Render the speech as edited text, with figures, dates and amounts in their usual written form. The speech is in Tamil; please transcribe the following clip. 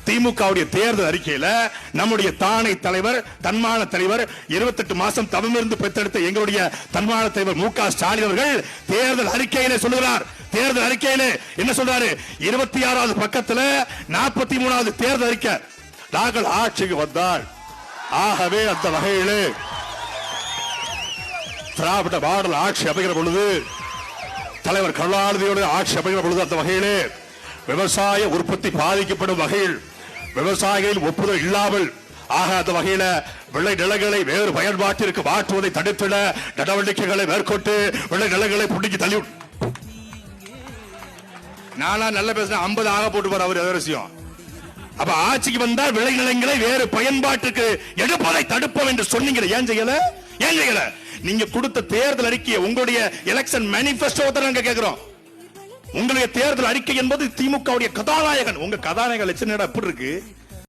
திமுகவுடைய தேர்தல் அறிக்கையில நம்முடைய தானை தலைவர், தன்மான தலைவர், 28 மாசம் தவமிருந்து பெற்றெடுத்த எங்களுடைய தன்மான தலைவர் மு க ஸ்டாலின் அவர்கள் தேர்தல் அறிக்கையிலே சொல்லுகிறார். தேர்தல் அறிக்கையிலே என்ன சொல்றாரு? 26வது பக்கத்துல 43வது தேர்தல் அறிக்கை, நாங்கள் ஆட்சிக்கு வந்தால், ஆகவே அந்த வகையிலே திராவிட மாடல் ஆட்சி அமைகிற பொழுது, தலைவர் கருணாநிதியோடு ஆட்சி அமைகிற பொழுது, அந்த வகையிலே விவசாய உற்பத்தி பாதிக்கப்படும் வகையில் விவசாயிகளின் ஒப்புதல் இல்லாமல், ஆக அந்த வகையில வெள்ளை நிலங்களை வேறு பயன்பாட்டிற்கு மாற்றுவதை தடுத்திட நடவடிக்கைகளை மேற்கொண்டு வெள்ளை நிலங்களை புடிக்கி தள்ளி. நானா நல்ல பேசுறேன், 50 ஆக போட்டு போற அவர் அவசியம். அப்ப ஆட்சிக்கு வந்தால் விளை நிலங்களை வேறு பயன்பாட்டுக்கு எடுப்பதை தடுப்போம் என்று சொன்னீங்க. ஏன் செய்யல? ஏன் செய்யல? நீங்க கொடுத்த தேர்தல் அறிக்கையை, உங்களுடைய எலெக்ஷன் மேனிஃபெஸ்டோ நாங்க கேட்கிறோம். உங்களுடைய தேர்தல் அறிக்கை என்பது திமுகவுடைய கதாநாயகன். உங்க கதாநாயகன் லட்சணம் எப்படி இருக்கு?